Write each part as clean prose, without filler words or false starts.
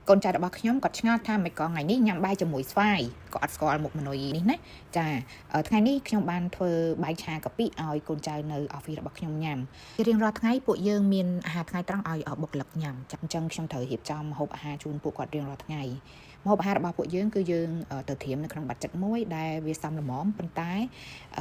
កូនចៅរបស់ខ្ញុំគាត់ឆ្ងល់ថាមិនក៏ថ្ងៃនេះញ៉ាំបាយជាមួយស្វាយក៏អត់ស្គាល់មុខមនុយនេះណាចាថ្ងៃនេះខ្ញុំបានធ្វើបាយឆាកាពិឲ្យកូនចៅនៅអอฟហ្វិសរបស់ខ្ញុំញ៉ាំរៀងរាល់ថ្ងៃពួកយើងមានអាហារថ្ងៃត្រង់ឲ្យបុគ្គលិកញ៉ាំអញ្ចឹងខ្ញុំត្រូវរៀបចំម្ហូបអាហារជូនពួកគាត់រៀងរាល់ថ្ងៃម្ហូបអាហាររបស់ពួកយើងគឺយើងទៅត្រៀមនៅក្នុងបាត់ចិត្តមួយដែលវាសមល្មមប៉ុន្តែ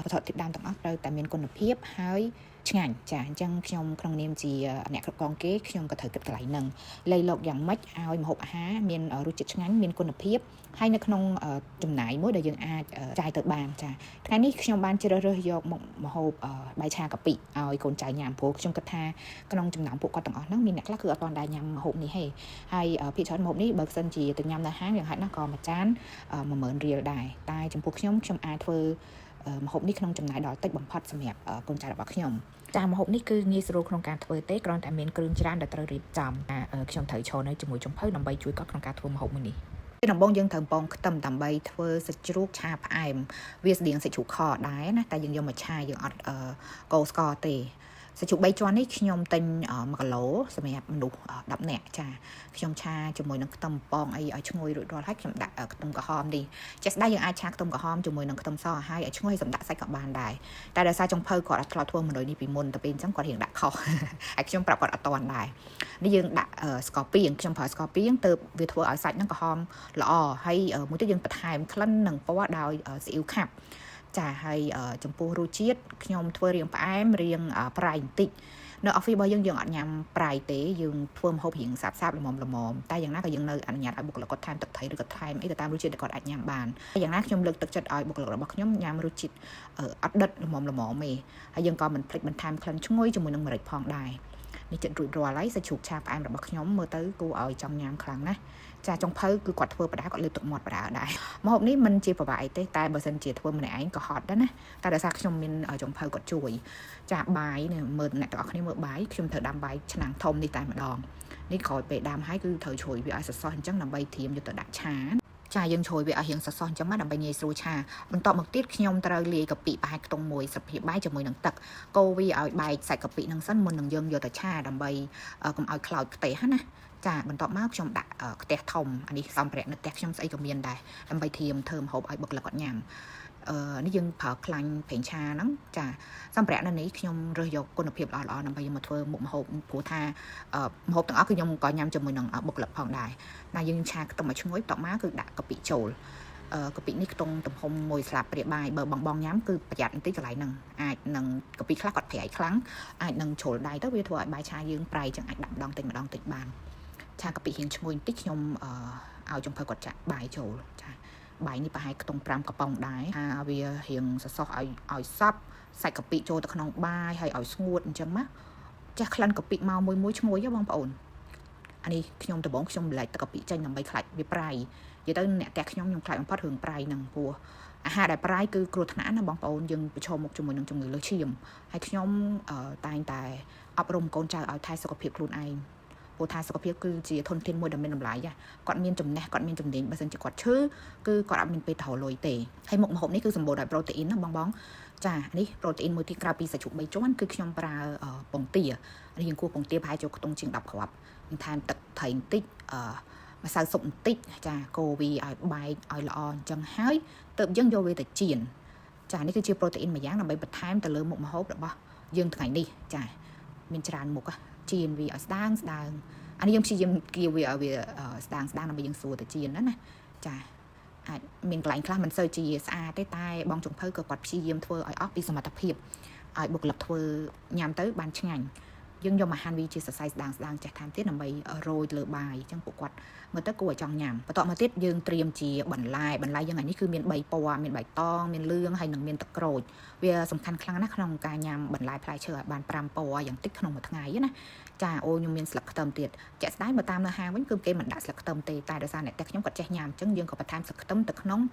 វត្ថុធាតុដើមទាំងអស់ត្រូវតែមានគុណភាពហើយឆ្ងាញ់ចាអញ្ចឹងខ្ញុំក្នុងនាមជាអ្នកគ្រប់គ្រងគេខ្ញុំក៏ត្រូវគិតកន្លែងហ្នឹងលៃលោកយ៉ាងម៉េចឲ្យម្ហូបអាហារមានរសជាតិឆ្ងាញ់មានគុណភាពហើយនៅក្នុងចំណាយមួយដែលយើងអាចចាយទៅបានចាថ្ងៃនេះខ្ញុំបានជ្រើសរើសយកម្ហូបបាយឆាកាពិឲ្យកូនចៅញ៉ាំព្រោះខ្ញុំគិតថាក្នុងចំណោមពួកគាត់ទាំងអស់ហ្នឹងមានអ្នកខ្លះគឺអត់ទាន់ដែរញ៉ាំម្ហូបនេះទេហើយភាគច្រើនម្ហូបនេះបើសិនជាទៅញ៉ាំនៅហាងយ៉ាងហោចណាស់ក៏មួយចាន10000រៀលដែរតែចំពោះខ្ញុំអាចធ្វើម្ហូបនេះក្នុងចំណាយដល់តិចបំផុតសម្រាប់កូនចៅរបស់ខ្ញុំចាម្ហូបនេះគឺងាយស្រួលក្នុងការធ្វើទេគ្រាន់តែមានគ្រឿងច្រើនដែលត្រូវរៀបចំខ្ញុំត្រូវឈរនៅជាមួយចំភៅដើម្បីជួយគាត់ក្នុងការធ្វើម្ហូបមួយនេះពីដំបូងយើងត្រូវពងខ្ទឹមដើម្បីធ្វើសាច់ជ្រូកឆាផ្អែមវាស្តៀងសាច់ជ្រូកខដែរណាតែយើងយកមកឆាយើងអត់កូរស្ករទេសាច់ជ្រូក3ជាន់នេះខ្ញុំទិញ1គីឡូសម្រាប់មនុស្ស10នាក់ចាខ្ញុំឆាជាមួយនឹងខ្ទឹមប៉ងអីឲ្យឈ្ងុយរួចរាល់ហើយខ្ញុំដាក់ខ្ទឹមក្រហមនេះជាក់ស្ដែងយើងអាចឆាខ្ទឹមក្រហមជាមួយនឹងខ្ទឹមសហើយឲ្យឈ្ងុយសម្ដាក់សាច់ក៏បានដែរតែដោយសារចុងភៅគាត់អត់ធ្លាប់ធ្វើ100នេះពីមុនទៅពេលអញ្ចឹងគាត់រៀងដាក់ខុសហើយខ្ញុំប្រាប់គាត់អត់តាន់ដែរនេះយើងដាក់ស្ករពីងខ្ញុំប្រើស្ករពីងទៅវាធ្វើឲ្យសាច់ហ្នឹងក្រហមល្អហើយមួយទៀតយើងបន្ថែមក្លិននិងពណ៌ដោយស៊ីអ៊ីវខាប់ចាហើយចំពោះរសជាតិខ្ញុំធ្វើរៀងផ្អែមរៀងប្រៃបន្តិចនៅ office របស់យើងអត់ញ៉ាំប្រៃទេយើងធ្វើម្ហូបរៀងសាបល្មមតែយ៉ាងណាក៏យើងនៅអនុញ្ញាតឲ្យបុគ្គលិកគាត់ថែមទឹកត្រីឬក៏ថែមអីទៅតាមរសជាតិដែលគាត់អាចញ៉ាំបានយ៉ាងណាខ្ញុំលើកទឹកចិត្តឲ្យបុគ្គលិករបស់ខ្ញុំញ៉ាំរសជាតិអត់ដិតល្មមទេហើយយើងក៏មិនភ្លេចបន្ថែមក្លិនឈ្ងុយជាមួយនឹងម្រេចផងដែរនេះចិត្តរួចរាល់ហើយសាច់ជ្រូកឆាផ្អែមរបស់ខ្ញុំមើលទៅគួរឲ្យចង់ញ៉ាំខ្លាំងណាស់ចាចុងភៅគឺគាត់ធ្វើបដាគាត់លើកទឹកមាត់បដាដែរម្ហូបនេះមិនជាប្រវាយទេតែបើសិនជាធ្វើម្នាក់ឯងក៏ហត់ដែរណាតែដោយសារខ្ញុំមានចុងភៅគាត់ជួយចាបាយនេះមើលអ្នកទាំងអស់គ្នាមើលបាយខ្ញុំត្រូវដាំបាយឆ្នាំងធំនេះតែម្ដងនេះក្រោយពេលដាំហើយគឺត្រូវជ្រោយវាឲ្យសសោះអញ្ចឹងដើម្បីត្រៀមយកទៅដាក់ឆាចាយើងជ្រោយវាឲ្យរៀងសសោះអញ្ចឹងមកដើម្បីងាយស្រួលឆាបន្ទាប់មកទៀតខ្ញុំត្រូវលាយកាពិប្រហែលខ្ទង់1ស្លាបព្រាបាយជាមួយនឹងទឹកកូរវាឲ្យបែកសាច់កាពិនឹងសិនមុននឹងយើងយកទៅឆាដើម្បីកុំឲ្យខ្លោចខ្ទះណាចាបន្ទាប់មកខ្ញុំដាក់ខ្ទះធំអានេះសម្ភារៈនៅផ្ទះខ្ញុំស្អីក៏មានដែរដើម្បីត្រៀមធ្វើម្ហូបឲ្យបុគ្គលិកគាត់ញ៉ាំនេះយើងប្រើខ្លាញ់ប្រេងឆាហ្នឹងចាសម្ភារៈនៅនេះខ្ញុំរើសយកគុណភាពល្អៗដើម្បីយកមកធ្វើមុខម្ហូបព្រោះថាម្ហូបទាំងអស់គឺខ្ញុំក៏ញ៉ាំជាមួយនឹងបុគ្គលិកផងដែរណាយើងឆាខ្ទឹមឲ្យឈ្ងុយបន្ទាប់មកគឺដាក់កាពិចូលកាពិនេះខ្ទង់ទំហំ1ស្លាបព្រាបាយបើបងញ៉ាំគឺប្រយ័ត្នបន្តិចកន្លែងហ្នឹងអាចនឹងកាពិខ្លះគាត់ប្រៃខ្លាំងអាចនឹងជ្រុលដៃទៅវាធ្វើឲ្យបាយឆាយើងប្រៃចឹងអាចដាក់ម្ដងតិចបានឆាកាពិរៀងឈ្ងុយបន្តិចខ្ញុំឲ្យចំភៅគាត់ចាក់បាយចូលចាបាយនេះប្រហែលខ្ទង់5កំប៉ុងដែរថាវារៀងសសោះឲ្យសប់សាច់កាពិចូលទៅក្នុងបាយហើយឲ្យស្ងួតអញ្ចឹងមកចាស់ក្លិនកាពិមកមួយឈ្ងុយហ៎បងប្អូនអានេះខ្ញុំដំបងខ្ញុំម្លែកទឹកកាពិចេញដើម្បីខ្លាចវាប្រៃនិយាយទៅអ្នកផ្ទះខ្ញុំខ្លាចបំផុតរឿងប្រៃហ្នឹងព្រោះអាហារដែលប្រៃគឺគ្រោះថ្នាក់ណាបងប្អូនយើងប្រឈមមុខជាមួយនឹងជំងឺលើសឈាមហើយខ្ញុំតែងតែអប់រំកូនចៅឲ្យថែសុខភាពខ្លួនឯងព្រោះថាសុខភាពគឺជាធនធានមួយដ៏មានតម្លៃគាត់មានចំណេះគាត់មានចំណេញបើមិនជាគាត់ឈឺគឺគាត់អត់មានពេលថោលុយទេហើយមុខម្ហូបនេះគឺសម្បូរដោយប្រូតេអ៊ីនណាបងចានេះប្រូតេអ៊ីនមួយទៀតក្រៅពីសាច់ជ្រូក3ជាន់គឺខ្ញុំប្រើពងទានេះយើងគួរពងទាប្រហែលចូលខ្ទង់ជាង10គ្រាប់បន្ថែមទឹកត្រីបន្តិចម្សៅស៊ុបបន្តិចចាកូរវាឲ្យបែកឲ្យល្អអញ្ចឹងហើយទើបយើងយកវាទៅចៀនចានេះគឺជាប្រូតេអ៊ីនមួយយ៉ាងដើម្បីបន្ថែមទៅលើមុខម្ហូបរបស់យើងថ្ងៃនេះចាមានច្រើនមុខចៀនវាឲ្យស្ដាងអានេះយើងព្យាយាមគៀវវាឲ្យវាស្ដាងដើម្បីយើងស្រួលទៅចៀនណាចាអាចមានកន្លែងខ្លះមិនសូវជាស្អាតទេតែបងចុងភៅក៏គាត់ព្យាយាមធ្វើឲ្យអស់ពីសមត្ថភាពឲ្យបុគ្គលិកធ្វើញ៉ាំទៅបានឆ្ងាញ់យើងយកមកហាន់វាជាសរសៃស្ដាងចេះថែមទៀតដើម្បីរោយលើបាយអញ្ចឹងពួកគាត់មើលទៅគួរឲ្យចង់ញ៉ាំបន្ទាប់មកទៀតយើងត្រៀមជាបន្លែយើងថ្ងៃនេះគឺមាន3ពណ៌មានបៃតងមានលឿងហើយនិងមានទឹកក្រូចវាសំខាន់ខ្លាំងណាស់ក្នុងការញ៉ាំបន្លែផ្លែឈើឲ្យបាន5ពណ៌យ៉ាងតិចក្នុងមួយថ្ងៃណាចាអូខ្ញុំមានស្លឹកខ្ទឹមទៀតជាក់ស្ដែងបើតាមនៅហាងវិញគឺគេមិនដាក់ស្លឹកខ្ទឹមទេតែដោយសារអ្នកផ្ទះខ្ញុំគាត់ចេះញ៉ាំអញ្ចឹងយើងក៏បន្ថែមស្លឹកខ្ទឹមទៅក្នុង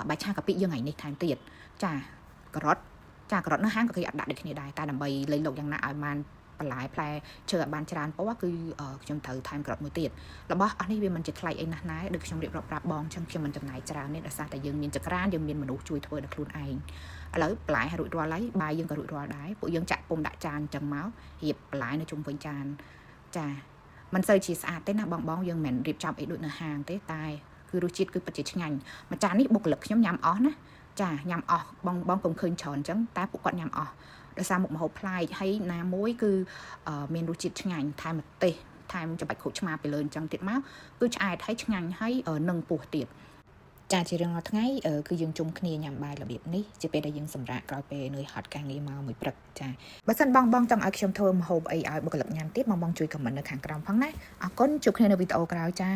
បាយឆាកាពិយើងថ្ងៃនេះថែមទៀតចាការ៉ុតនៅហាងក៏គេអត់ដាក់ដូចគ្នាដែរតែដើម្បីលៃលកយ៉ាងណាឲ្យបានបន្លែផ្លែឈើឲ្យបានច្រើនពណ៌គឺខ្ញុំត្រូវថែមក្រូចមួយទៀតរបស់អស់នេះវាមិនជាថ្លៃអីណាស់ណាដូចខ្ញុំរៀបរាប់ប្រាប់បងអញ្ចឹងខ្ញុំមិនចំណាយច្រើនទេដោយសារតែយើងមានចក្រានយើងមានមនុស្សជួយធ្វើដល់ខ្លួនឯងឥឡូវបន្លែរួចរាល់ហើយបាយយើងក៏រួចរាល់ដែរពួកយើងចាក់ពុំដាក់ចានអញ្ចឹងមករៀបបន្លែនៅជុំវិញចានចា มันសូវជាស្អាតទេណាបងយើងមិនរៀបចំអីដូចនៅហាងទេតែគឺរសជាតិគឺពិតជាឆ្ងាញ់មួយចាននេះបុគ្គលិកខ្ញុំញ៉ាំអស់ណាចាញ៉ាំអស់បងកុំឃើញច្រើនអញ្ចឹងតែពួកគាត់ញ៉ាំអស់ដោយសារមុខម្ហូបប្លែកហើយណាមួយគឺមានរសជាតិឆ្ងាញ់ថែមម្ទេសថែមចំបាច់ក្រូចឆ្មាពីលើអញ្ចឹងទៀតមកគឺឆ្អែតហើយឆ្ងាញ់ហើយនឹងពោះទៀតចាជារៀងរាល់ថ្ងៃគឺយើងជុំគ្នាញ៉ាំបាយរបៀបនេះជាពេលដែលយើងសម្រាកក្រោយពេលនឿយហត់ការងារមកមួយព្រឹកចាបើសិនបងចង់ឲ្យខ្ញុំធ្វើម្ហូបអីឲ្យបុគ្គលិកញ៉ាំទៀតបងជួយខមមិននៅខាងក្រោមផងណាអរគុណជួបគ្នានៅវីដេអូក្រោយចា